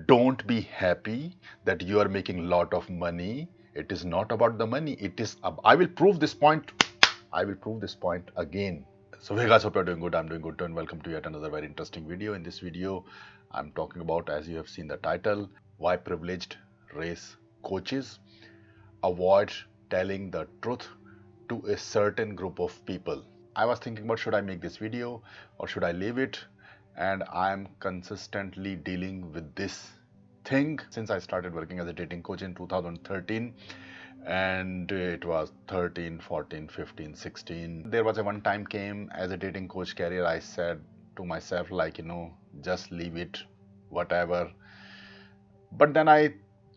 Don't be happy that you are making a lot of money. It is not about the money. I will prove this point. I will prove this point again. So hey guys, hope you're doing good. I'm doing good too, and welcome to yet another very interesting video. In this video, I'm talking about, as you have seen the title, why privileged race coaches avoid telling the truth to a certain group of people. I was thinking about, should I make this video or should I leave it? And I'm consistently dealing with this thing since I started working as a dating coach in 2013, and it was 13, 14, 15, 16. There was a one time came as a dating coach career, I said to myself, like, just leave it, whatever. But then I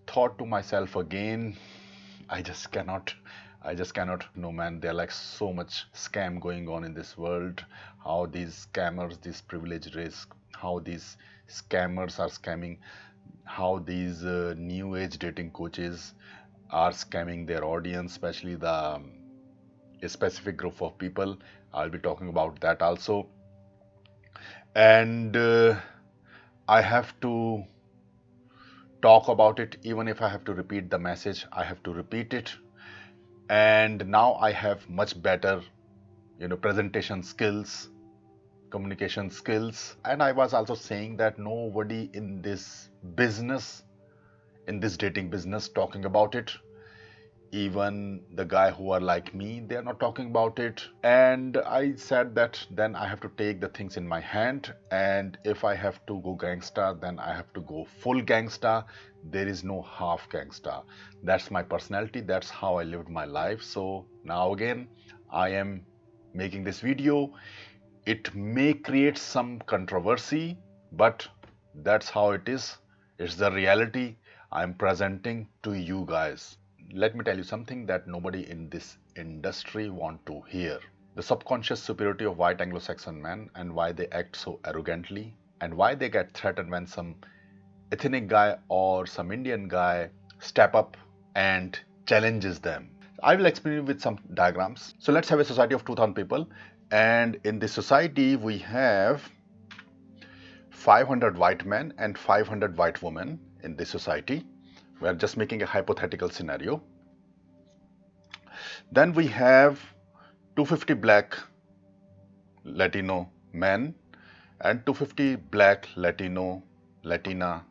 thought to myself again, I just cannot. No man, there are like so much scam going on in this world. How these scammers, these privileged race, how these scammers are scamming, how these new age dating coaches are scamming their audience, especially a specific group of people. I'll be talking about that also. And I have to talk about it. Even if I have to repeat the message, I have to repeat it. And now I have much better presentation skills, communication skills. And I was also saying that nobody in this business, in this dating business, talking about it. Even the guy who are like me, they are not talking about it. And I said that then I have to take the things in my hand, and if I have to go gangster, then I have to go full gangster. There is no half gangster. That's my personality. That's how I lived my life. So now again, I am making this video. It may create some controversy, but that's how it is. It's the reality I'm presenting to you guys. Let me tell you something that nobody in this industry want to hear. The subconscious superiority of white Anglo-Saxon men, and why they act so arrogantly, and why they get threatened when some ethnic guy or some Indian guy step up and challenges them. I will explain with some diagrams. So let's have a society of 2,000 people, and in this society we have 500 white men and 500 white women in this society. We are just making a hypothetical scenario. Then we have 250 black Latino men and 250 black Latina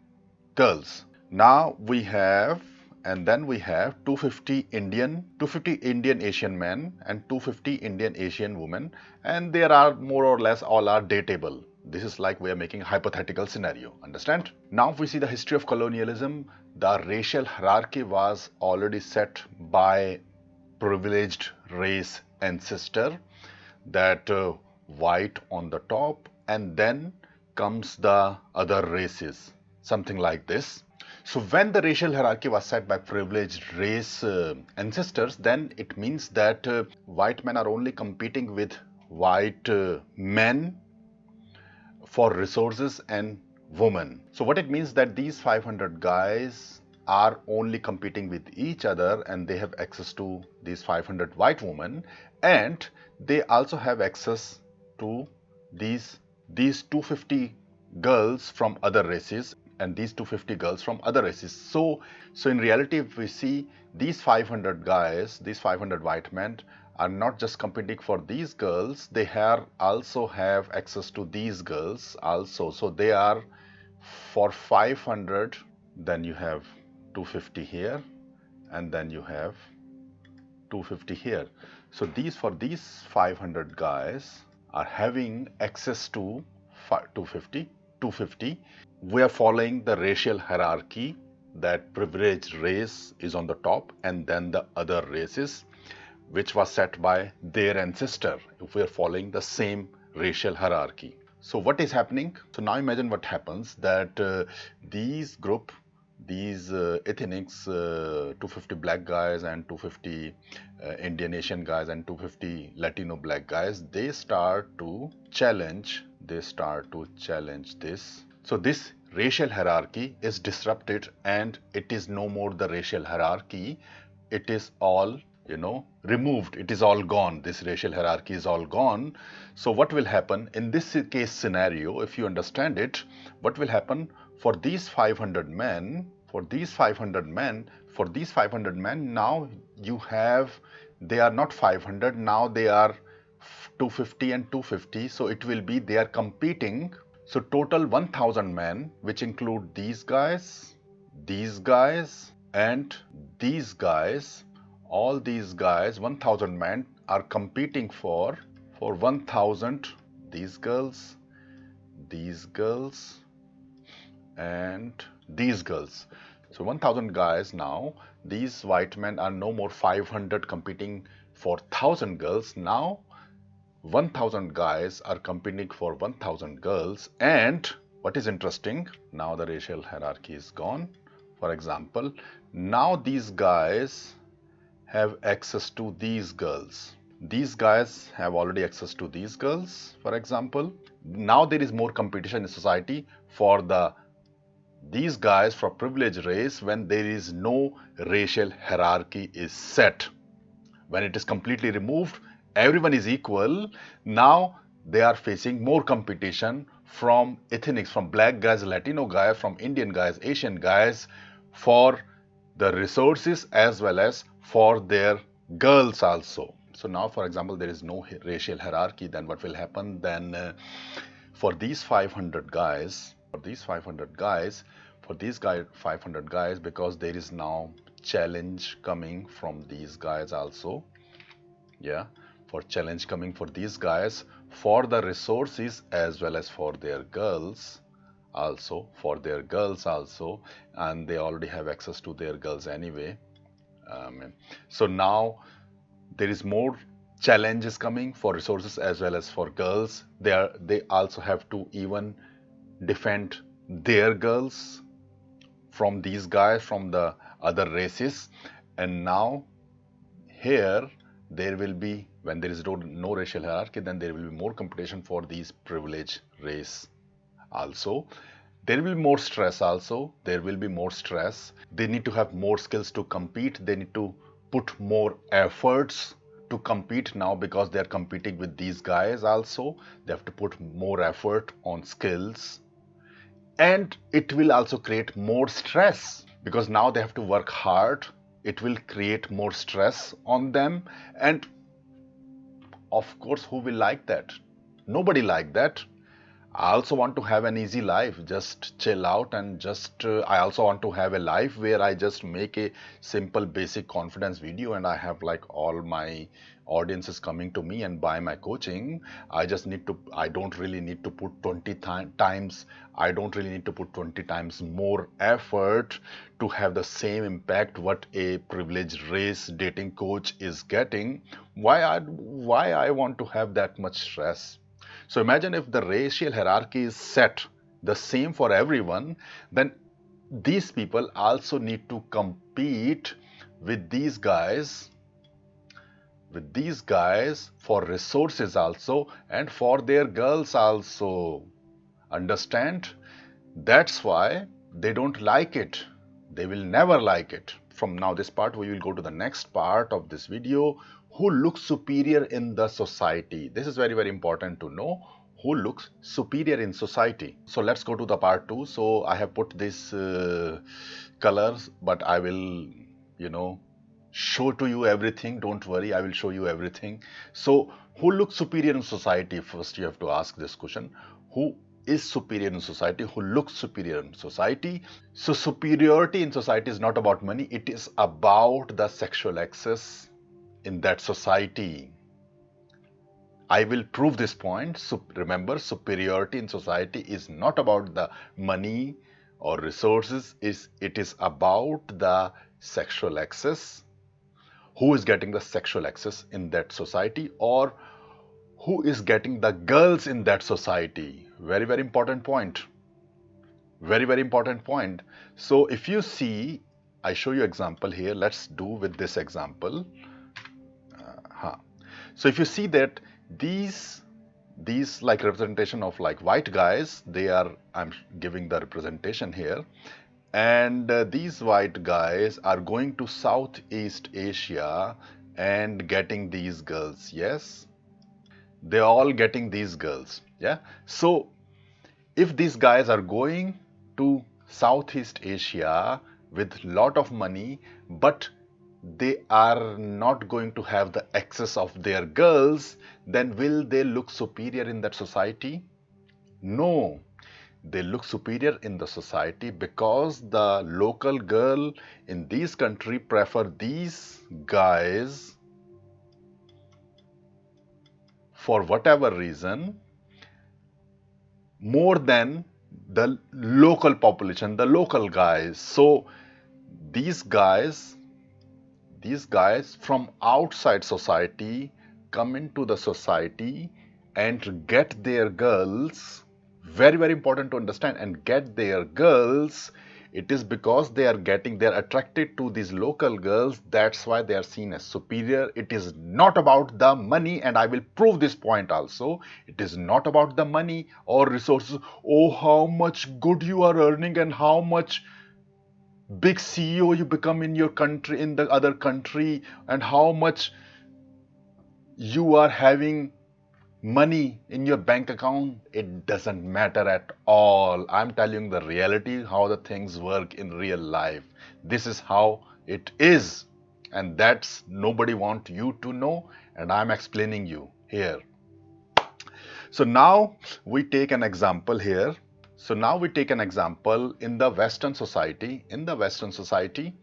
girls. Now we have, and then we have 250 Indian Asian men and 250 Indian Asian women, and there are more or less all are dateable. This is like we are making a hypothetical scenario, understand? Now if we see the history of colonialism, the racial hierarchy was already set by privileged race ancestor, that white on the top, and then comes the other races, something like this. So when the racial hierarchy was set by privileged race ancestors, then it means that white men are only competing with white men for resources and women. So what it means that these 500 guys are only competing with each other, and they have access to these 500 white women, and they also have access to these 250 girls from other races, and these 250 girls from other races. So in reality, if we see these 500 guys, these 500 white men are not just competing for these girls, they also have access to these girls also. So they are for 500, then you have 250 here, and then you have 250 here. So these 500 guys are having access to 250. We are following the racial hierarchy, that privileged race is on the top, and then the other races, which was set by their ancestor, if we are following the same racial hierarchy. So what is happening? So now imagine what happens, that these ethnics, 250 black guys and 250 Indian Asian guys and 250 Latino black guys, they start to challenge this. So this racial hierarchy is disrupted, and it is no more the racial hierarchy. It is all removed. It is all gone. This racial hierarchy is all gone. So what will happen in this case scenario, if you understand it, what will happen? for these 500 men, now you have, they are not 500, now they are 250 and 250, so it will be, they are competing. So total 1000 men, which include these guys, and these guys, all these guys, 1000 men are competing for 1000, these girls, and these girls. So 1000 guys now, these white men are no more 500 competing for 1000 girls. Now 1000 guys are competing for 1000 girls. And what is interesting, now the racial hierarchy is gone. For example, now these guys have access to these girls. These guys have already access to these girls, for example. Now there is more competition in society for these guys for privileged race when there is no racial hierarchy is set. When it is completely removed, everyone is equal. Now they are facing more competition from ethnics, from black guys, Latino guys, from Indian guys, Asian guys, for the resources as well as for their girls also. So now, for example, there is no racial hierarchy. Then what will happen? Then for these 500 guys, because there is now challenge coming from these guys also. Yeah, for challenge coming for these guys for the resources as well as for their girls also, and they already have access to their girls anyway. So now there is more challenges coming for resources as well as for girls. They also have to even defend their girls from these guys from the other races. And now here there will be, when there is no racial hierarchy, then there will be more competition for these privileged race also. There will be more stress also. They need to have more skills to compete. They need to put more efforts to compete now because they are competing with these guys also. They have to put more effort on skills. And it will also create more stress because now they have to work hard. It will create more stress on them. And of course, who will like that? Nobody like that. I also want to have an easy life, just chill out and I also want to have a life where I just make a simple basic confidence video and I have like all my audiences coming to me and buy my coaching. I don't really need to put 20 times more effort to have the same impact what a privileged race dating coach is getting. Why I want to have that much stress? So imagine if the racial hierarchy is set the same for everyone, then these people also need to compete with these guys for resources also and for their girls also. Understand? That's why they don't like it. They will never like it. From now this part, we will go to the next part of this video. Who looks superior in the society? This is very, very important to know. Who looks superior in society? So let's go to the part 2. So I have put these colors, but I will, show to you everything. Don't worry, I will show you everything. So who looks superior in society? First, you have to ask this question. Who is superior in society? Who looks superior in society? So superiority in society is not about money. It is about the sexual access in that society. I will prove this point. So remember, superiority in society is not about the money or resources. It is about the sexual access. Who is getting the sexual access in that society, or who is getting the girls in that society? Very, very important point. Very, very important point. So if you see, I show you example here. Let's do with this example. So if you see that these like representation of like white guys, I'm giving the representation here, and these white guys are going to Southeast Asia and getting these girls. Yes, they're all getting these girls. Yeah. So if these guys are going to Southeast Asia with lot of money, but they are not going to have the access of their girls, then will they look superior in that society? No, they look superior in the society because the local girl in these country prefer these guys for whatever reason more than the local population, the local guys. So these guys from outside society come into the society and get their girls. Very, very important to understand, and get their girls. It is because they're attracted to these local girls. That's why they are seen as superior. It is not about the money, and I will prove this point also. It is not about the money or resources. Oh, how much good you are earning and how much big CEO you become in your country, in the other country, and how much you are having money in your bank account. It doesn't matter at all. I'm telling the reality, how the things work in real life. This is how it is, and that's nobody want you to know, and I'm explaining you here. So now we take an example here. So now we take an example in the Western society. In the Western society,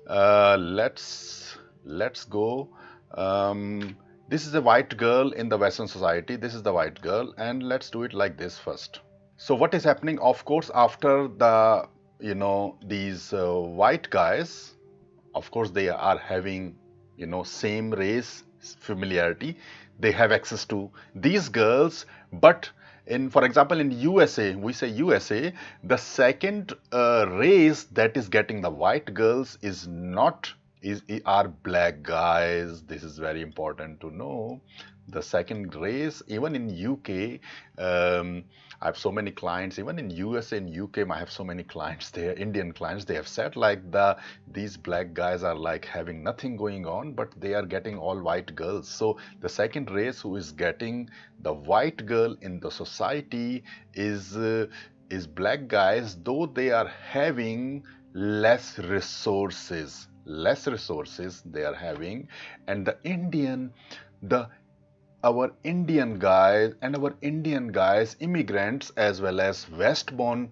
let's go. This is a white girl in the Western society. This is the white girl, and let's do it like this first. So what is happening? Of course, after the these white guys, of course they are having same race familiarity. They have access to these girls, but in, for example, in USA, we say USA, the second race that is getting the white girls is not are black guys. This is very important to know. The second race, even in UK, I have so many clients. Even in USA and UK, I have so many clients there, Indian clients. They have said like these black guys are like having nothing going on, but they are getting all white girls. So the second race who is getting the white girl in the society is black guys, though they are having less resources. Less resources they are having, and our Indian guys and our Indian guys, immigrants as well as West-born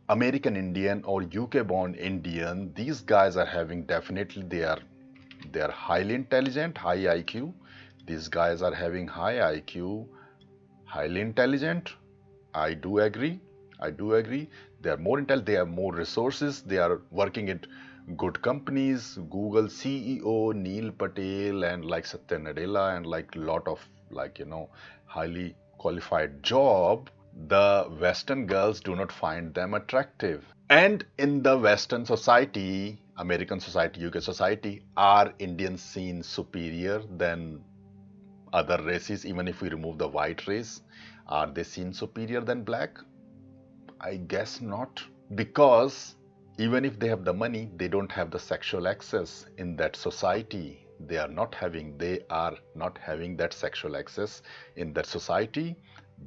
American Indian or UK-born Indian, these guys are having, definitely they are highly intelligent, high IQ. These guys are having high IQ, highly intelligent. I do agree. They are more intelligent. They have more resources. They are working at good companies. Google CEO Neil Patel and like Satya Nadella and like lot of highly qualified job. The Western girls do not find them attractive. And in the Western society, American society, UK society, are Indians seen superior than other races? Even if we remove the white race, are they seen superior than black? I guess not, because even if they have the money, they don't have the sexual access in that society. They are not having that sexual access in that society.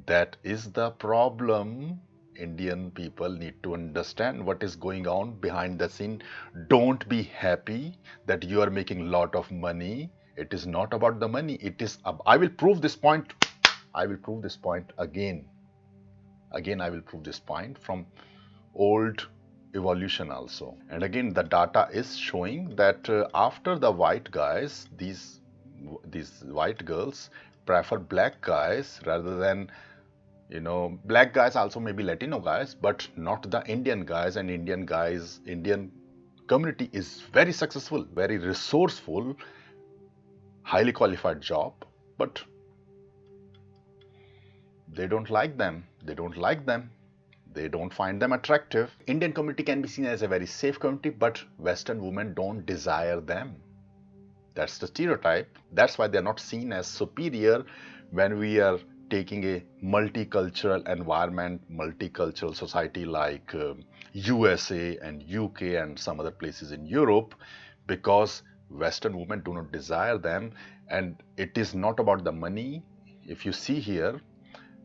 That is the problem. Indian people need to understand what is going on behind the scene. Don't be happy that you are making a lot of money. It is not about the money. It is, I will prove this point. I will prove this point again. I will prove this point from old evolution also. And again, the data is showing that after the white guys, these white girls prefer black guys rather than black guys, also maybe Latino guys, but not the Indian guys. And Indian community is very successful, very resourceful, highly qualified job, but they don't like them. They don't find them attractive. Indian community can be seen as a very safe community, but Western women don't desire them. That's the stereotype. That's why they're not seen as superior when we are taking a multicultural environment, multicultural society like USA and UK and some other places in Europe, because Western women do not desire them. And it is not about the money. If you see here,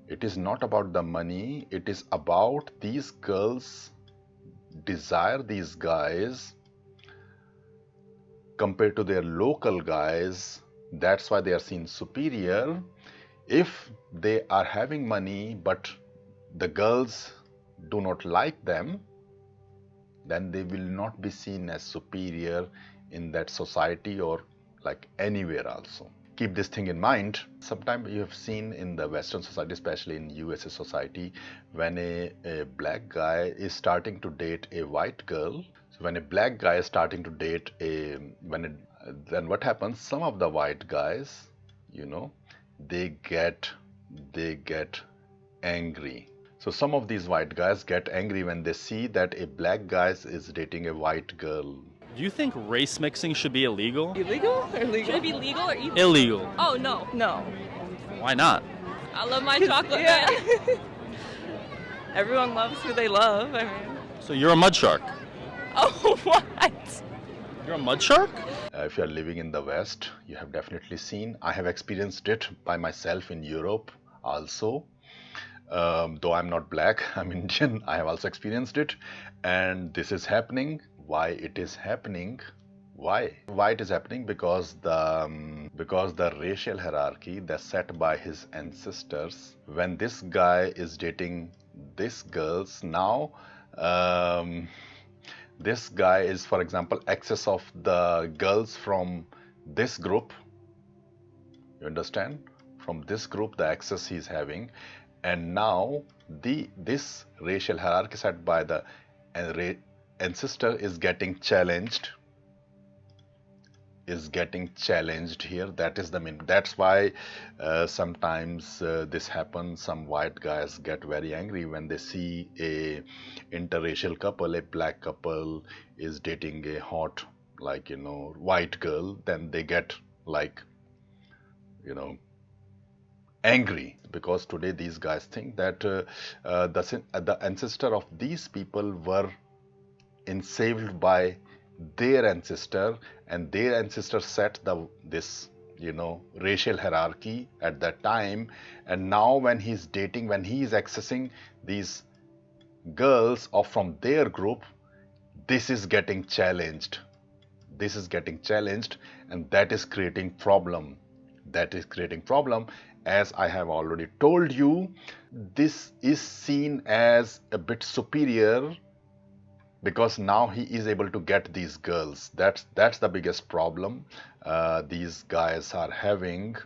it is not about the money. It is about these girls desire these guys compared to their local guys. That's why they are seen superior. If they are having money but the girls do not like them, then they will not be seen as superior in that society or like anywhere also. Keep this thing in mind. Sometimes you have seen in the Western society, especially in USA society, when a black guy is starting to date a white girl. So when a black guy is starting to date then what happens? Some of the white guys, they get angry. So some of these white guys get angry when they see that a black guy is dating a white girl. Do you think race mixing should be illegal? Illegal or legal? Should it be legal or illegal? Illegal. Oh, no. No. Why not? I love my chocolate. Yeah. Man. Everyone loves who they love. I mean. So you're a mud shark? Oh, what? You're a mud shark? If you are living in the West, you have definitely seen. I have experienced it by myself in Europe also. Though I'm not black, I'm Indian, I have also experienced it. And this is happening. Why it is happening? Why it is happening? Because the racial hierarchy that's set by his ancestors. When this guy is dating this girls, now this guy is, for example, excess of the girls from this group. You understand? From this group, the access he's having, and now this racial hierarchy set by the ancestor is getting challenged. Here. That is the main. That's why sometimes this happens. Some white guys get very angry when they see a interracial couple, a black couple is dating a hot, white girl. Then they get angry, because today these guys think that the ancestor of these people were enslaved by their ancestor, and their ancestor set this racial hierarchy at that time. And now when he is accessing these girls from their group, this is getting challenged, and that is creating problem. As I have already told you, this is seen as a bit superior because now he is able to get these girls. That's the biggest problem these guys are having.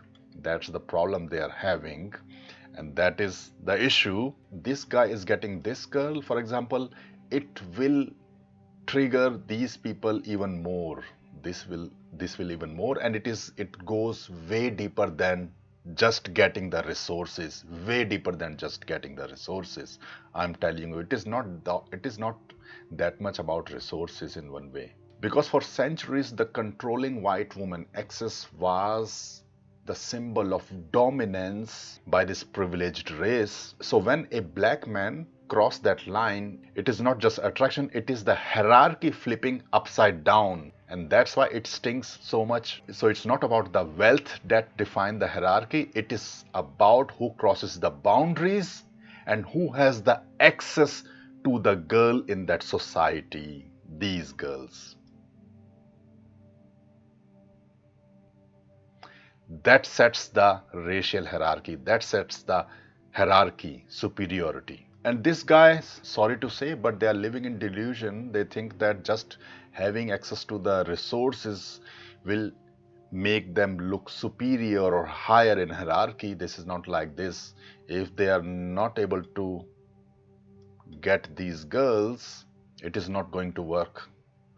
That's the problem they are having, and that is the issue. This guy is getting this girl, for example, it will trigger these people even more. This will even more, and it goes way deeper than just getting the resources. I'm telling you, it is not that much about resources in one way, because for centuries the controlling white woman access was the symbol of dominance by this privileged race. So when a black man cross that line, it is not just attraction, it is the hierarchy flipping upside down, and that's why it stings so much. So it's not about the wealth that define the hierarchy, it is about who crosses the boundaries and who has the access to the girl in that society, these girls. That sets the racial hierarchy, that sets the hierarchy superiority. And these guys, sorry to say, but they are living in delusion. They think that just having access to the resources will make them look superior or higher in hierarchy. This is not like this. If they are not able to get these girls, it is not going to work.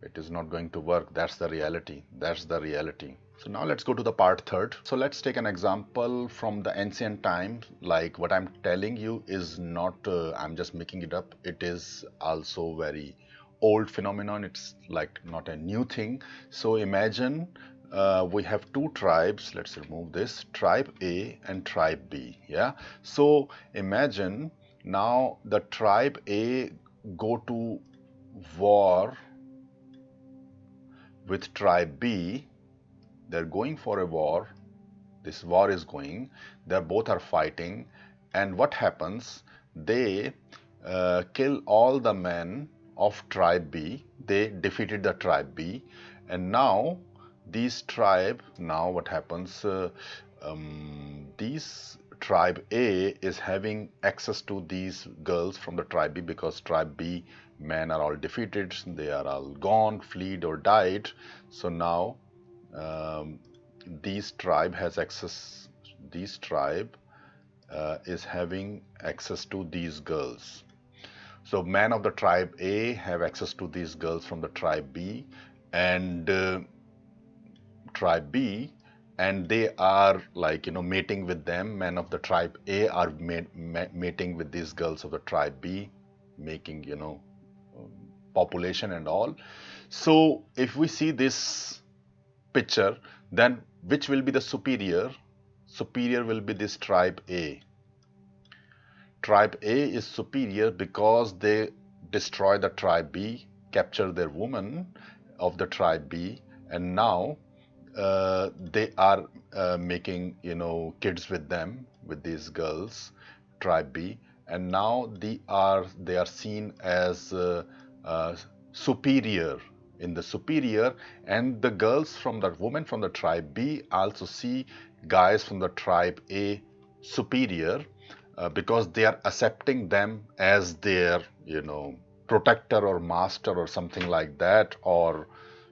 That's the reality. So now let's go to the part third. So let's take an example from the ancient times. Like what I'm telling you is not, I'm just making it up. It is also very old phenomenon. It's like not a new thing. So imagine we have two tribes. Let's remove this, tribe A and tribe B. Yeah. So imagine now the tribe A go to war with tribe B. They're going for a war. This war is going. They both are fighting. And what happens? They kill all the men of tribe B. They defeated the tribe B, and now these tribe, now what happens, these tribe A is having access to these girls from the tribe B, because tribe B men are all defeated, they are all gone, fled or died. So now these tribe has access, these tribe is having access to these girls. So men of the tribe A have access to these girls from the tribe B, and tribe B, and they are like, you know, mating with them. Men of the tribe A are mating with these girls of the tribe B, making, you know, population and all. So if we see this picture, then which will be the superior? Superior will be this tribe A. Tribe A is superior because they destroy the tribe B, capture their woman of the tribe B, and now they are making, you know, kids with them, with these girls, tribe B, and now they are seen as superior, in the superior, and the girls from the women from the tribe B also see guys from the tribe A superior, because they are accepting them as their, you know, protector or master or something like that, or,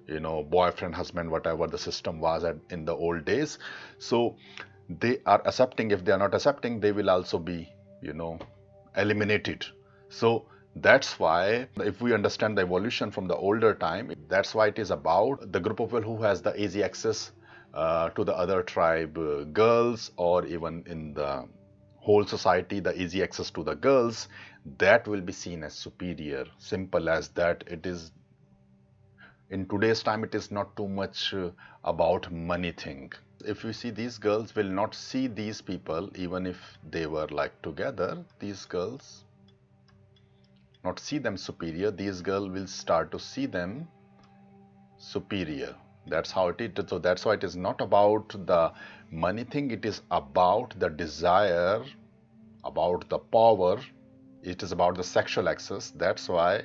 you know, boyfriend, husband, whatever the system was in the old days. So they are accepting. If they are not accepting, they will also be, you know, eliminated. So that's why, if we understand the evolution from the older time, that's why it is about the group of people who has the easy access to the other tribe girls, or even in the whole society, the easy access to the girls, that will be seen as superior. Simple as that. It is, in today's time, it is not too much about money thing. If you see, these girls will not see these people, even if they were like together, these girls not see them superior. These girls will start to see them superior. That's how it is. So that's why it is not about the money thing, it is about the desire, about the power, it is about the sexual access. That's why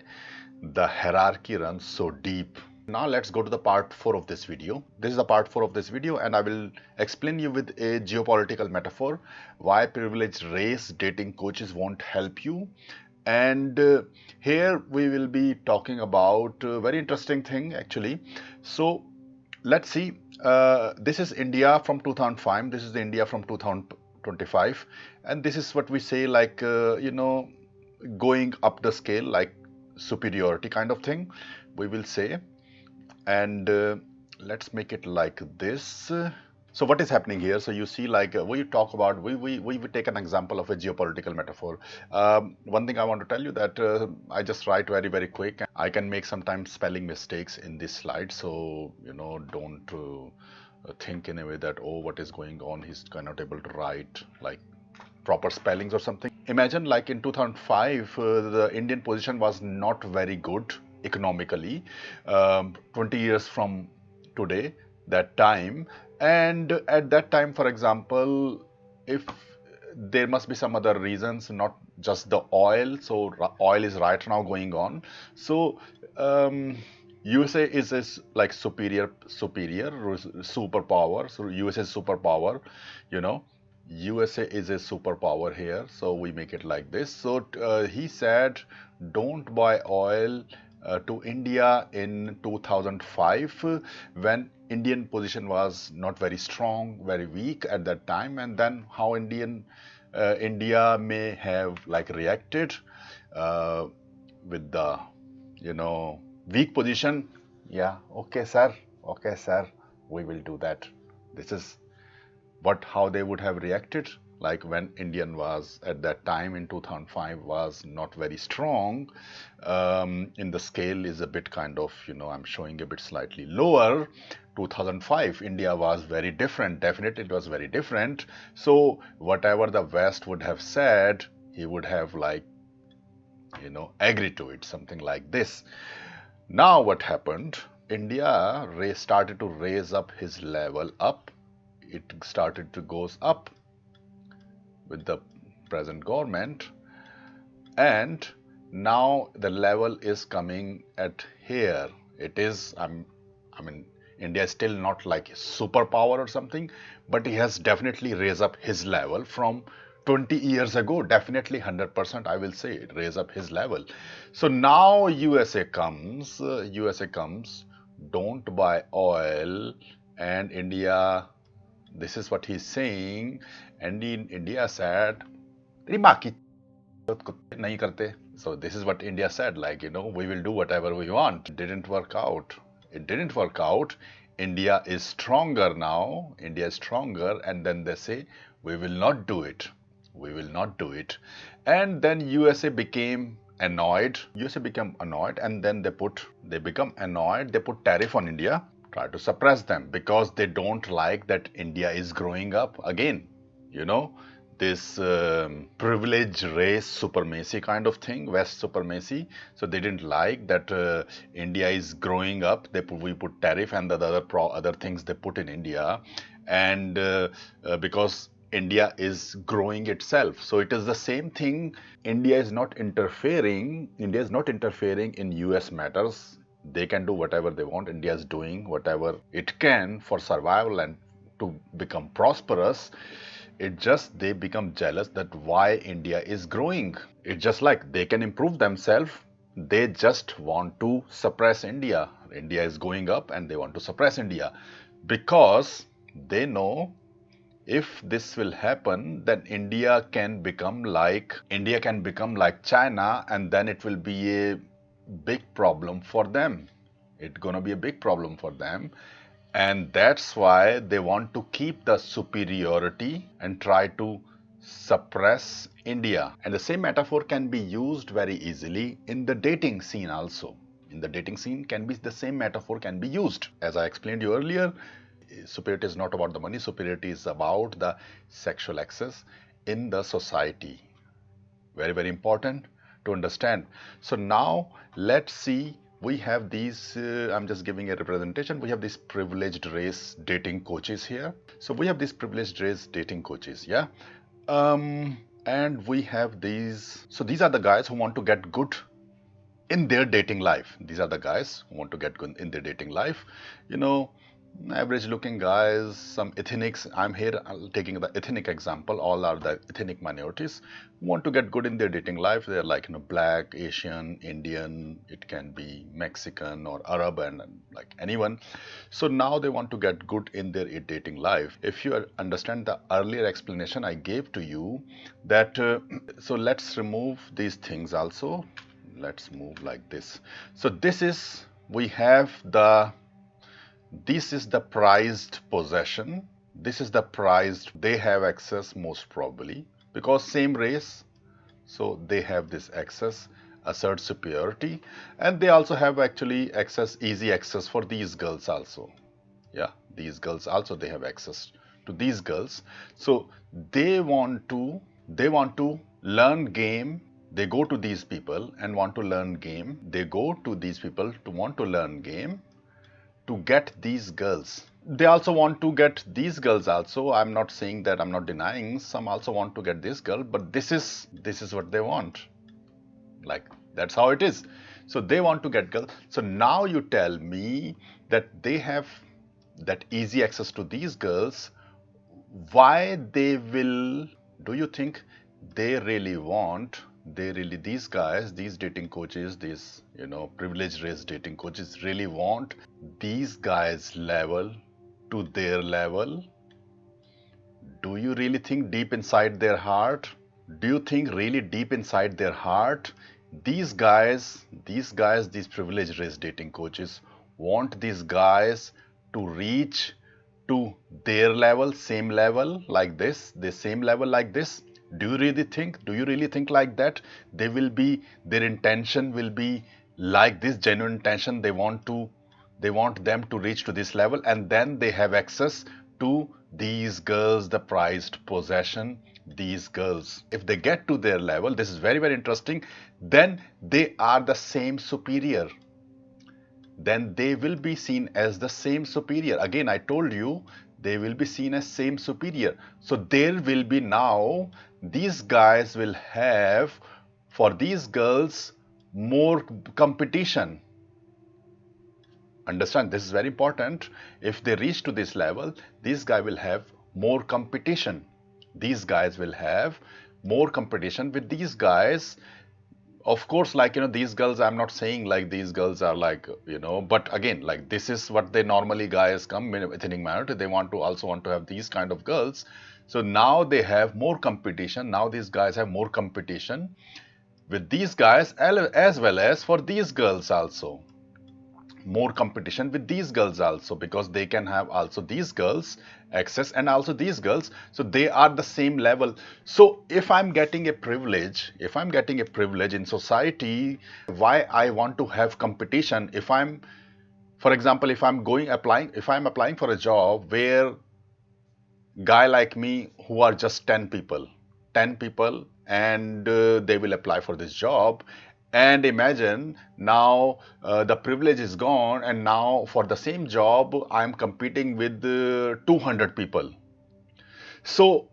the hierarchy runs so deep. Now let's go to the part 4 of this video. This is the part 4 of this video, and I will explain you with a geopolitical metaphor why privileged race dating coaches won't help you. And here we will be talking about a very interesting thing actually. So let's see, this is India from 2005, this is the India from 2025, and this is what we say, like, you know, going up the scale, like superiority kind of thing, we will say. And let's make it like this. So what is happening here? So you see, like, we talk about, we take an example of a geopolitical metaphor. One thing I want to tell you that I just write very, very quick. I can make sometimes spelling mistakes in this slide. So, you know, don't think in a way that, oh, what is going on? He's not able to write like proper spellings or something. Imagine like in 2005, the Indian position was not very good economically. 20 years from today, that time. And at that time, for example, if there must be some other reasons, not just the oil. So oil is right now going on. So USA is like superior superpower. So USA is superpower, you know. USA is a superpower here. So we make it like this. So he said, don't buy oil to India in 2005, when Indian position was not very strong, very weak at that time. And then how India may have like reacted with the, you know, weak position. Yeah, okay sir, we will do that. This is how they would have reacted, like when Indian was at that time in 2005 was not very strong. In the scale is a bit kind of, you know, I'm showing a bit slightly lower. 2005 India was very different, definitely it was very different. So whatever the West would have said, he would have, like, you know, agreed to it, something like this. Now what happened, India started to raise up his level up. It started to goes up with the present government, and Now the level is coming at here. It is, I mean, India is still not like a superpower or something, but he has definitely raised up his level from 20 years ago. Definitely 100%, I will say, raise up his level. So now USA comes, don't buy oil, and India, this is what he's saying, and in India said, "तेरी माँ की नहीं करते." So this is what India said, like, we will do whatever we want. It didn't work out. It didn't work out. India is stronger now. India is stronger, and then they say, we will not do it. We will not do it. And then USA became annoyed. USA became annoyed, and then they become annoyed. They put tariff on India, try to suppress them because they don't like that India is growing up again. This privileged race supremacy kind of thing, West supremacy. So they didn't like that India is growing up. We put tariff and the other things they put in India, and because India is growing itself. So it is the same thing. India is not interfering. India is not interfering in US matters. They can do whatever they want. India is doing whatever it can for survival and to become prosperous. It just they become jealous that why India is growing. It's just like they can improve themselves. They just want to suppress India. India is going up and they want to suppress India because they know if this will happen, then India can become like China, and then it will be a big problem for them. It's gonna be a big problem for them. And that's why they want to keep the superiority and try to suppress India. And the same metaphor can be used very easily in the dating scene also. In the dating scene the same metaphor can be used. As I explained you earlier, superiority is not about the money. Superiority is about the sexual access in the society. Very, very important to understand. So now let's see. We have these, I'm just giving a representation. We have these privileged race dating coaches here. So we have these privileged race dating coaches, yeah? And we have these. So these are the guys who want to get good in their dating life. These are the guys who want to get good in their dating life. Average looking guys, some ethnics. I'm taking the ethnic example. All are the ethnic minorities who want to get good in their dating life. They're like black, Asian, Indian. It can be Mexican or Arab and like anyone. So now they want to get good in their dating life. If you understand the earlier explanation I gave to you, that so let's remove these things also. Let's move like this. So this is this is the prized possession. This is the prized. They have access most probably because same race. So they have this access, assert superiority, and they also have actually easy access for these girls also. Yeah, these girls also, they have access to these girls. So they want to learn game. They go to these people and want to learn game. They go to these people to want to learn game to get these girls. They also want to get these girls also. I'm not saying that, I'm not denying. Some also want to get this girl, but this is what they want. Like, that's how it is. So they want to get girls. So now you tell me that they have that easy access to these girls. Why they will, do you think they really want, these guys, these dating coaches, these privileged race dating coaches really want these guys level to their level? Do you really think deep inside their heart? Do you think really deep inside their heart these privileged race dating coaches want these guys to reach to their level, same level like this, the same level like this? Do you really think like that? Their intention will be like this, genuine intention. They want them to reach to this level, and then they have access to these girls, the prized possession, these girls. If they get to their level, this is very, very interesting, then they are the same superior. Then they will be seen as the same superior. Again, I told you, they will be seen as same superior. So there will be now, these guys will have, for these girls, more competition. Understand, this is very important. If they reach to this level, these guys will have more competition. These guys will have more competition with these guys. Of course, like, these girls, I'm not saying like these girls are like, but again, like, this is what they normally guys come in ethnic minority. They also want to have these kind of girls. So now they have more competition. Now these guys have more competition with these guys, as well as for these girls also. More competition with these girls also, because they can have also these girls access and also these girls, so they are the same level. So if I'm getting a privilege in society, why I want to have competition? If I'm, for example, if I'm applying for a job where guy like me who are just 10 people, and they will apply for this job, and imagine now the privilege is gone, and now for the same job I'm competing with 200 people. So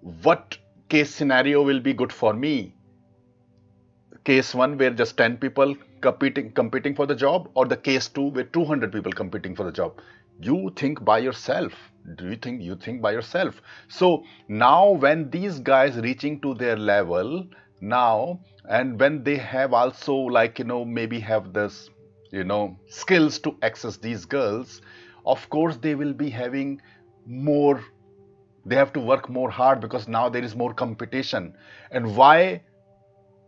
what case scenario will be good for me? Case 1 where just 10 people competing for the job, or the case 2 where 200 people competing for the job? You think by yourself. You think by yourself? So now when these guys reaching to their level now, and when they have also, like, maybe have this, skills to access these girls, of course they will be having more, they have to work more hard, because now there is more competition. And why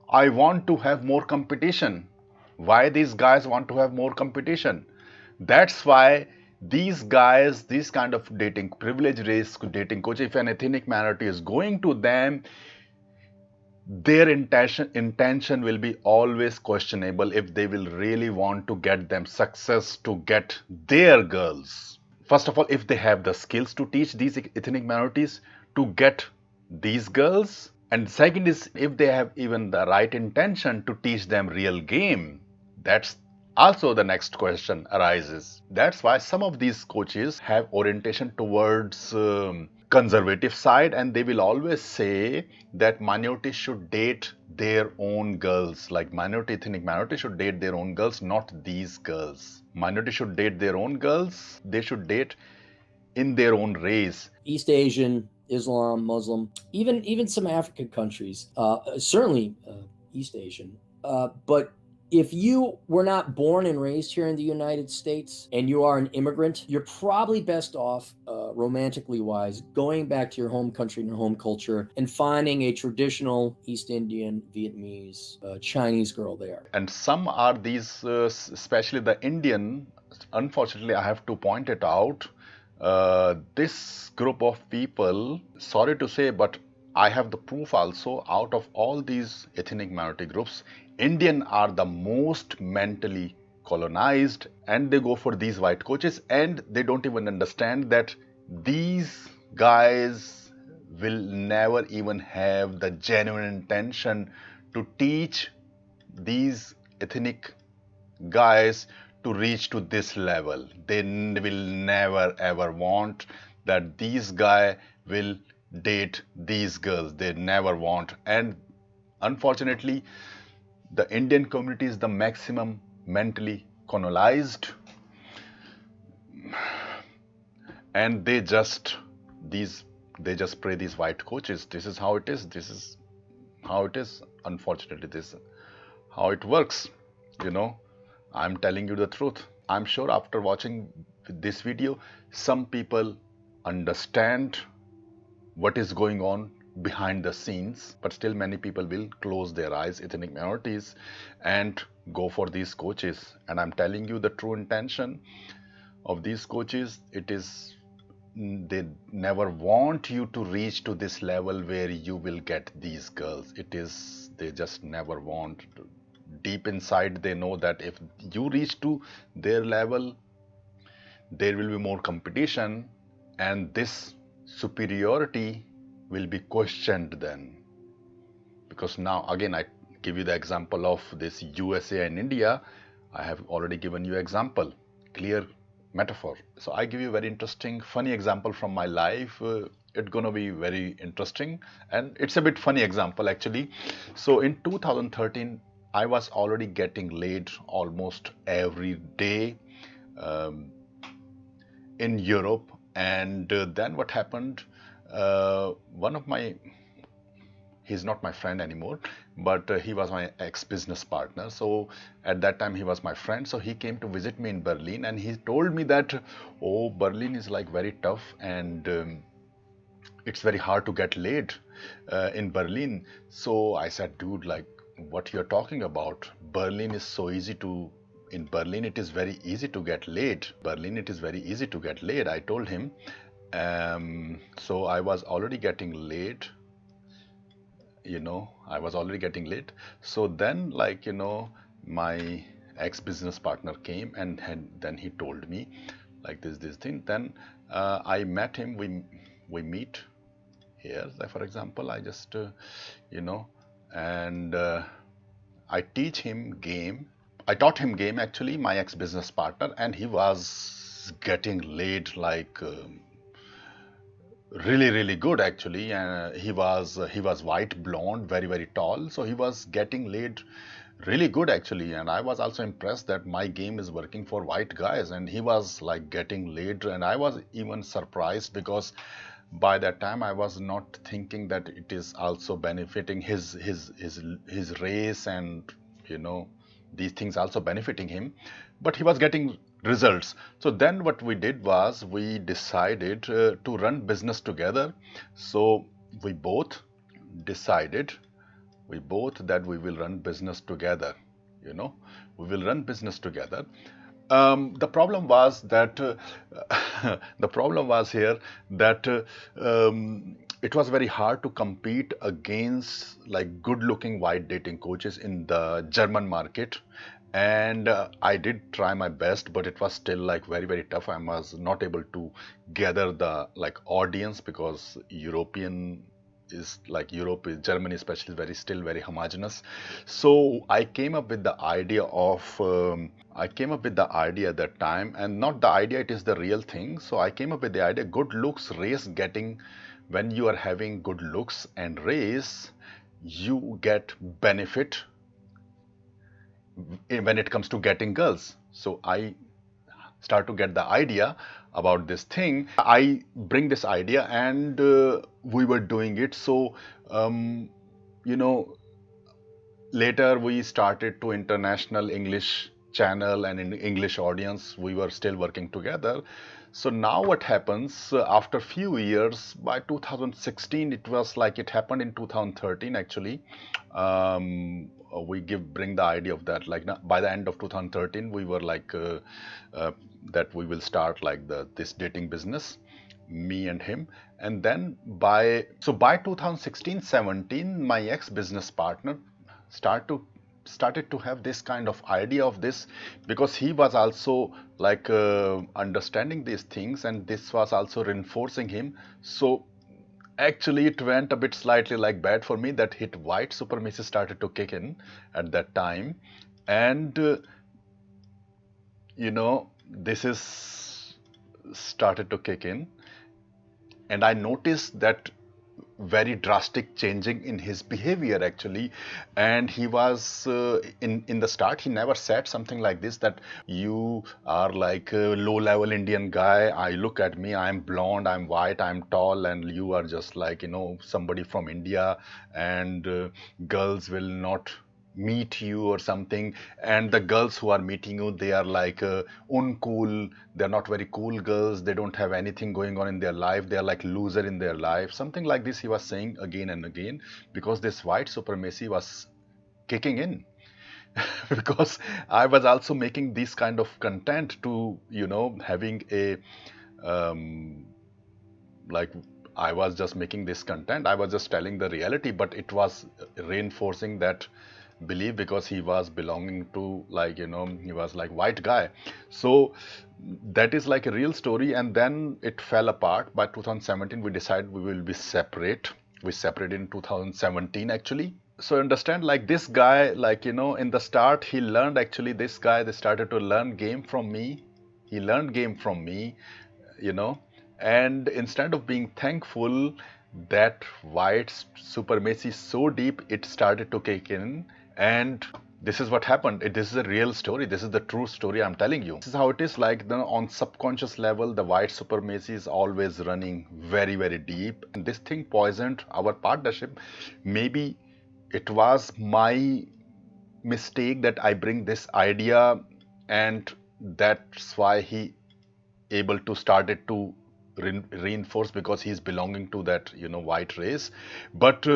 I want to have more competition? Why these guys want to have more competition? That's why these guys, this kind of dating, privilege race dating coach, if an ethnic minority is going to them, their intention will be always questionable if they will really want to get them success to get their girls. First of all, if they have the skills to teach these ethnic minorities to get these girls, and second is if they have even the right intention to teach them real game. That's also the next question arises. That's why some of these coaches have orientation towards conservative side, and they will always say that minorities should date their own girls. Like, ethnic minority should date their own girls, not these girls. Minority should date their own girls. They should date in their own race. East Asian, Islam, Muslim, even some African countries, certainly East Asian. But if you were not born and raised here in the United States and you are an immigrant, you're probably best off, romantically wise, going back to your home country and your home culture and finding a traditional East Indian, Vietnamese, Chinese girl there. And some are these, especially the Indian, unfortunately, I have to point it out. This group of people, sorry to say, but I have the proof also, out of all these ethnic minority groups, Indian are the most mentally colonized, and they go for these white coaches, and they don't even understand that these guys will never even have the genuine intention to teach these ethnic guys to reach to this level. They will never ever want that these guy will date these girls. They never want. And unfortunately, the Indian community is the maximum mentally colonized, and they just pray these white coaches. This is how it is. This is how it is. Unfortunately, this is how it works. I'm telling you the truth. I'm sure after watching this video, some people understand what is going on behind the scenes, but still many people will close their eyes, ethnic minorities, and go for these coaches. And I'm telling you the true intention of these coaches. It is, they never want you to reach to this level where you will get these girls. It is, they just never want. Deep inside they know that if you reach to their level, there will be more competition, and this superiority will be questioned then. Because now, again, I give you the example of this USA and India. I have already given you example, clear metaphor. So I give you a very interesting, funny example from my life. It's gonna be very interesting, and it's a bit funny example actually. So in 2013, I was already getting laid almost every day um, in Europe. And then what happened? One of my He's not my friend anymore, but he was my ex-business partner. So at that time he was my friend, so he came to visit me in Berlin, and he told me that, oh, Berlin is like very tough, and it's very hard to get laid in Berlin. So I said, dude, like, what you're talking about? Berlin is so easy to In Berlin it is very easy to get laid. Berlin it is very easy to get laid, I told him. So I was already getting laid, I was already getting late. So then, like, my ex-business partner came, and then he told me like this thing. Then I met him. We meet here. Like, for example, I just and I teach him game. I taught him game, actually, my ex-business partner, and he was getting laid like really, really good, actually. And he was white, blonde, very, very tall, so he was getting laid really good, actually. And I was also impressed that my game is working for white guys, and he was like getting laid. And I was even surprised, because by that time I was not thinking that it is also benefiting his race, and these things also benefiting him, but he was getting results. So then what we did was, we decided to run business together. So we both decided, that we will run business together. We will run business together. The problem was that the problem was here that it was very hard to compete against like good-looking white dating coaches in the German market. And I did try my best, but it was still like very, very tough. I was not able to gather the like audience, because Germany especially, is still very homogeneous. So I came up with the idea at that time, and not the idea, it is the real thing. So I came up with the idea: good looks, race getting. When you are having good looks and race, you get benefit when it comes to getting girls. So I start to get the idea about this thing. I bring this idea, and we were doing it. So you know later we started to international English channel, and in English audience we were still working together. So now what happens, after few years, by 2016, it was like, it happened in 2013, actually. We bring the idea of that, like, by the end of 2013 we were like that we will start like this dating business, me and him. And then by 2016-17, my ex-business partner started to have this kind of idea of this, because he was also like understanding these things, and this was also reinforcing him. So actually it went a bit slightly like bad for me, that hit white supremacy started to kick in at that time. And this is started to kick in, and I noticed that very drastic changing in his behavior, actually. And he was in the start, he never said something like this, that you are like a low level Indian guy. I look at me, I'm blonde, I'm white, I'm tall, and you are just like somebody from India, and girls will not meet you or something. And the girls who are meeting you, they are like uncool, they're not very cool girls, they don't have anything going on in their life, they're like loser in their life, something like this he was saying again and again, because this white supremacy was kicking in. Because I was also making this kind of content to having a like, I was just making this content, I was just telling the reality, but it was reinforcing that believe, because he was belonging to like he was like white guy. So that is like a real story. And then it fell apart. By 2017 we decided we will be separate. We separated in 2017, actually. So understand, like, this guy, like in the start he learned, actually this guy, they started to learn game from me. He learned game from me, and instead of being thankful that white supremacy so deep, it started to kick in. And This is what happened. This is a real story. This is the true story I'm telling you. This is how it is. Like on subconscious level, the white supremacy is always running very, very deep. And this thing poisoned our partnership. Maybe it was my mistake that I bring this idea, and that's why he able to start it to reinforce, because he's belonging to that white race. But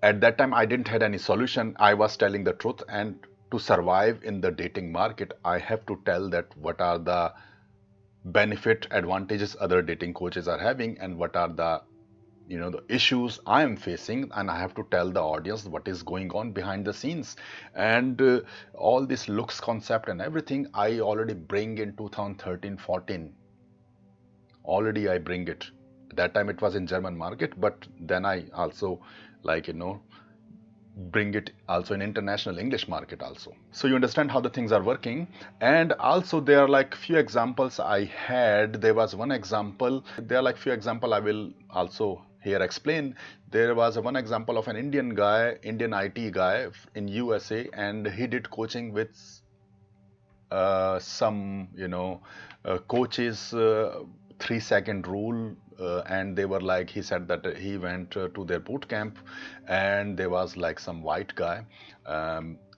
at that time I didn't had any solution. I was telling the truth, and to survive in the dating market I have to tell that what are the benefit advantages other dating coaches are having, and what are the the issues I am facing, and I have to tell the audience what is going on behind the scenes. And all this looks concept and everything I already bring in 2013-14. Already I bring it. That time it was in German market, but then I also bring it also in international English market also. So you understand how the things are working. And also there are like few examples I had. There was one example. There are like few example I will also here explain. There was one example of an Indian guy, Indian IT guy in USA, and he did coaching with some coaches, 3-second rule, and they were like, he said that he went to their boot camp, and there was like some white guy,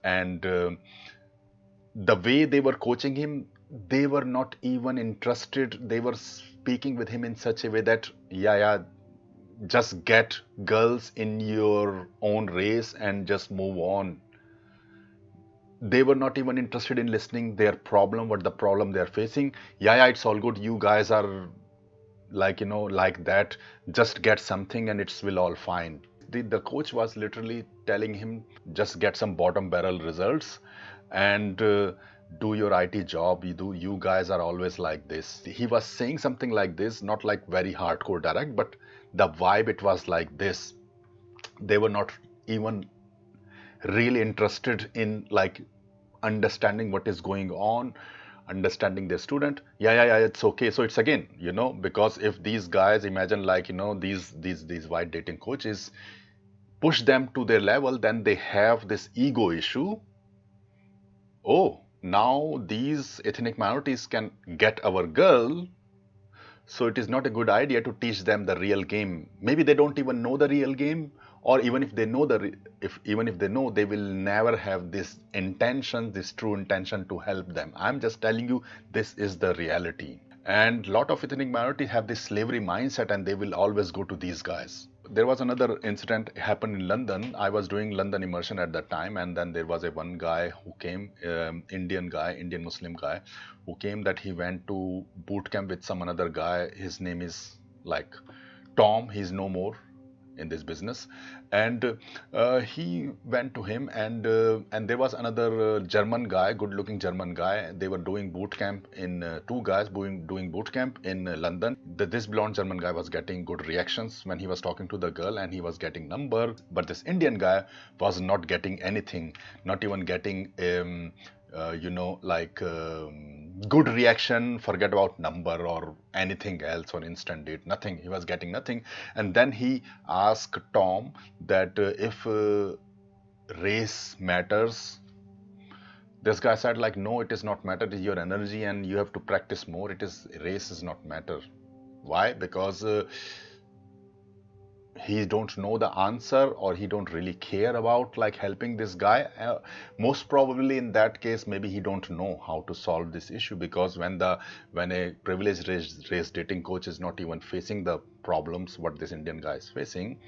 and the way they were coaching him, they were not even interested. They were speaking with him in such a way that yeah, just get girls in your own race and just move on. They were not even interested in listening their problem, what the problem they're facing. Yeah, it's all good, you guys are like like that, just get something and it will all fine. The coach was literally telling him, just get some bottom barrel results and do your IT job. You guys are always like this. He was saying something like this, not like very hardcore direct, but the vibe, it was like this. They were not even really interested in like understanding what is going on, understanding their student. Yeah, it's okay. So it's again, because if these guys, imagine like these white dating coaches push them to their level, then they have this ego issue. Oh, now these ethnic minorities can get our girl, so it is not a good idea to teach them the real game. Maybe they don't even know the real game, or even if they know even if they know, they will never have this intention, this true intention to help them. I'm just telling you, this is the reality. And a lot of ethnic minorities have this slavery mindset, and they will always go to these guys. There was another incident happened in London. I was doing London immersion at that time, and then there was one guy who came, Indian Muslim guy, who came that he went to boot camp with some another guy. His name is like Tom. He's no more in this business, and he went to him, and there was another German guy, good-looking German guy. They were doing boot camp in two guys doing boot camp in London. This blonde German guy was getting good reactions when he was talking to the girl, and he was getting number, but this Indian guy was not getting anything, not even getting good reaction. Forget about number or anything else on instant date, nothing. He was getting nothing. And then he asked Tom that if race matters. This guy said like, no, it is not matter. It is your energy, and you have to practice more. Race is not matter. Why? Because he don't know the answer, or he don't really care about like helping this guy. Most probably in that case, maybe he don't know how to solve this issue, because when a privileged race dating coach is not even facing the problems what this Indian guy is facing,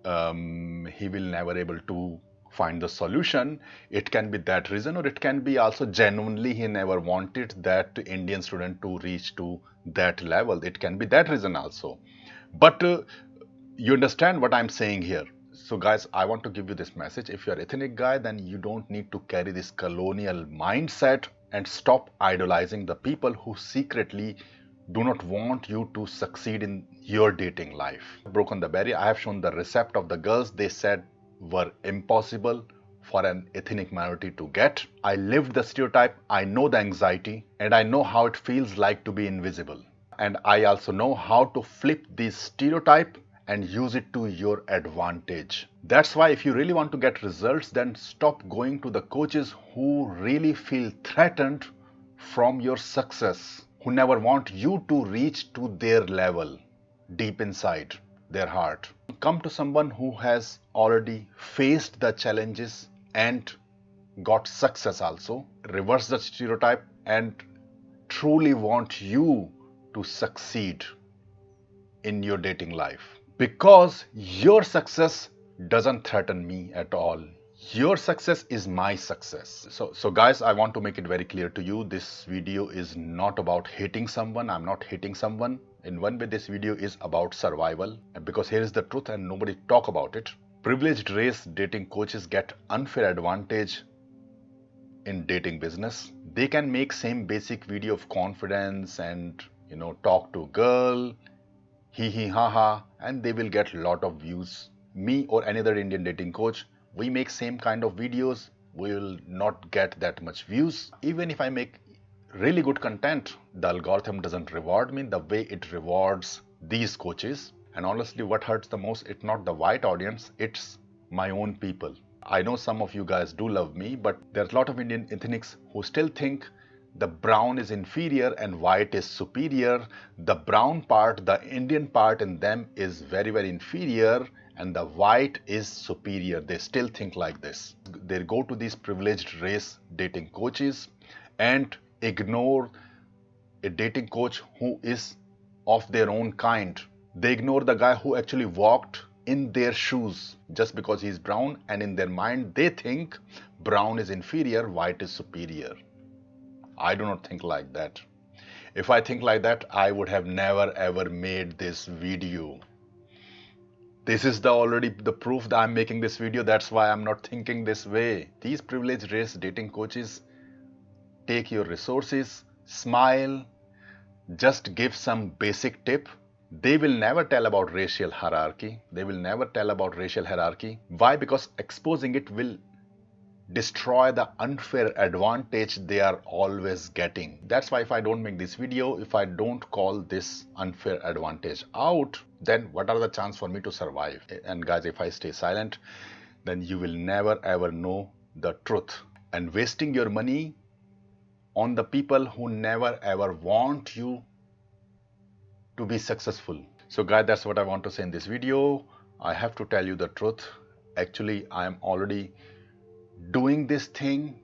he will never able to find the solution. It can be that reason, or it can be also genuinely he never wanted that Indian student to reach to that level. It can be that reason also. But you understand what I'm saying here. So guys, I want to give you this message. If you're an ethnic guy, then you don't need to carry this colonial mindset, and stop idolizing the people who secretly do not want you to succeed in your dating life. Broken the barrier. I have shown the recipe of the girls they said were impossible for an ethnic minority to get. I lived the stereotype, I know the anxiety, and I know how it feels like to be invisible. And I also know how to flip this stereotype and use it to your advantage. That's why if you really want to get results, then stop going to the coaches who really feel threatened from your success, who never want you to reach to their level deep inside their heart. Come to someone who has already faced the challenges and got success also. Reverse the stereotype and truly want you to succeed in your dating life. Because your success doesn't threaten me at all. Your success is my success. So guys, I want to make it very clear to you, this video is not about hating someone. I'm not hating someone. In one way, this video is about survival, because here is the truth and nobody talk about it. Privileged race dating coaches get unfair advantage in dating business. They can make same basic video of confidence and talk to girl, hee ha ha, and they will get lot of views. Me or any other Indian dating coach, we make same kind of videos, we will not get that much views. Even if I make really good content, the algorithm doesn't reward me the way it rewards these coaches. And honestly, what hurts the most, it's not the white audience, it's my own people. I know some of you guys do love me, but there's a lot of Indian ethnics who still think the brown is inferior and white is superior. The brown part, the Indian part in them is very, very inferior, and the white is superior. They still think like this. They go to these privileged race dating coaches and ignore a dating coach who is of their own kind. They ignore the guy who actually walked in their shoes just because he's brown, and in their mind they think brown is inferior, white is superior. I do not think like that. If I think like that, I would have never ever made this video. This is already the proof that I'm making this video. That's why I'm not thinking this way. These privileged race dating coaches take your resources, smile, just give some basic tip. They will never tell about racial hierarchy. They will never tell about racial hierarchy. Why? Because exposing it will destroy the unfair advantage they are always getting. That's why if I don't make this video, if I don't call this unfair advantage out, then what are the chances for me to survive? And guys, if I stay silent, then you will never ever know the truth. And wasting your money on the people who never ever want you to be successful. So guys, that's what I want to say in this video. I have to tell you the truth. Actually, I am already doing this thing.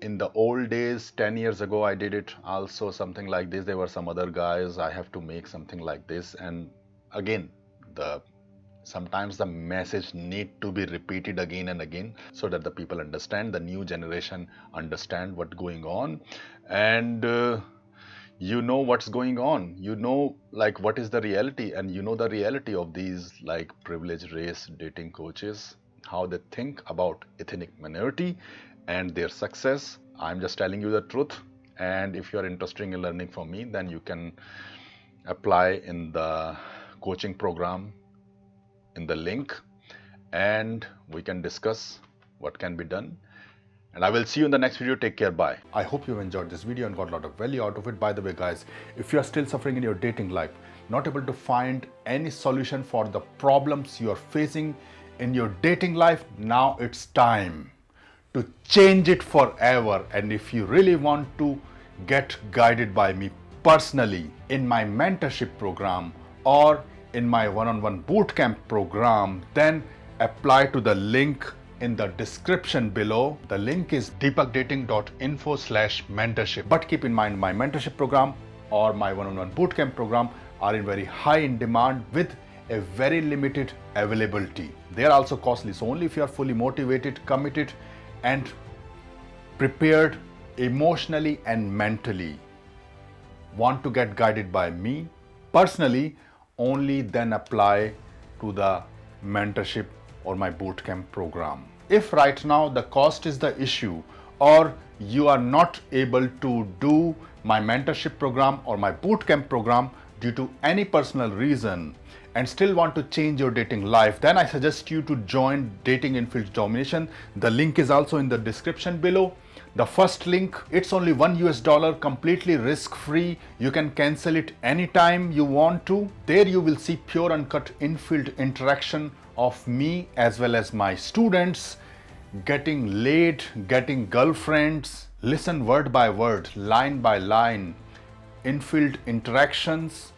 In the old days, 10 years ago, I did it also something like this. There were some other guys. I have to make something like this. And again, sometimes the message need to be repeated again and again so that the people understand, the new generation understand what's going on. And you know what's going on. You know like what is the reality, and you know the reality of these like privileged race dating coaches, how they think about ethnic minority and their success. I'm just telling you the truth. And if you're interested in learning from me, then you can apply in the coaching program in the link, and we can discuss what can be done. And I will see you in the next video. Take care. Bye. I hope you enjoyed this video and got a lot of value out of it. By the way, guys, if you are still suffering in your dating life, not able to find any solution for the problems you are facing in your dating life, now it's time to change it forever. And if you really want to get guided by me personally in my mentorship program or in my one-on-one bootcamp program, then apply to the link in the description below. The link is deepakdating.info/mentorship. But keep in mind, my mentorship program or my one-on-one bootcamp program are in very high in demand with a very limited availability. They are also costly. So only if you are fully motivated, committed, and prepared emotionally and mentally, want to get guided by me personally, only then apply to the mentorship or my bootcamp program. If right now the cost is the issue, or you are not able to do my mentorship program or my bootcamp program due to any personal reason and still want to change your dating life, then I suggest you to join Dating in Fields Domination. The link is also in the description below. The first link, it's only $1, completely risk-free. You can cancel it anytime you want to. There you will see pure uncut in-field interaction of me as well as my students, getting laid, getting girlfriends. Listen word by word, line by line, in-field interactions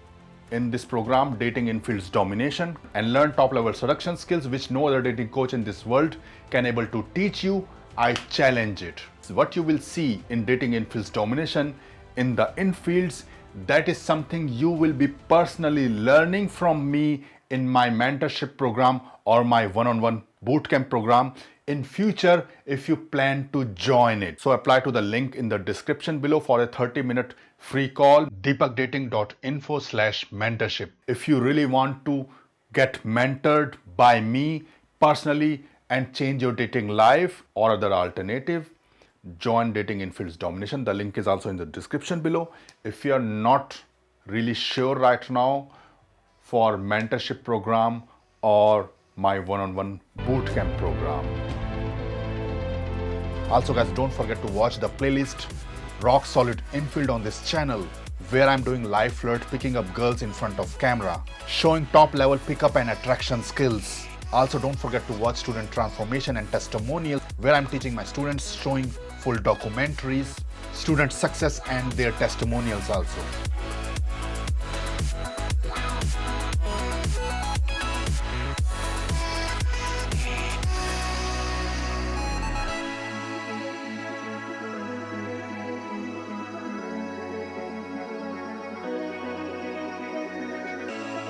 in this program, Dating in-Fields Domination, and learn top-level seduction skills which no other dating coach in this world can able to teach you. I challenge it. What you will see in Dating in-Fields Domination in the in-fields, that is something you will be personally learning from me in my mentorship program or my one-on-one bootcamp program in future if you plan to join it. So apply to the link in the description below for a 30-minute free call, deepakdating.info/mentorship. If you really want to get mentored by me personally and change your dating life or other alternative, join Dating in Fields Domination. The link is also in the description below. If you are not really sure right now for mentorship program or my one-on-one bootcamp program. Also guys, don't forget to watch the playlist Rock Solid Infield on this channel, where I'm doing live flirt, picking up girls in front of camera, showing top level pickup and attraction skills. Also don't forget to watch Student Transformation and Testimonial, where I'm teaching my students, showing full documentaries, student success and their testimonials also.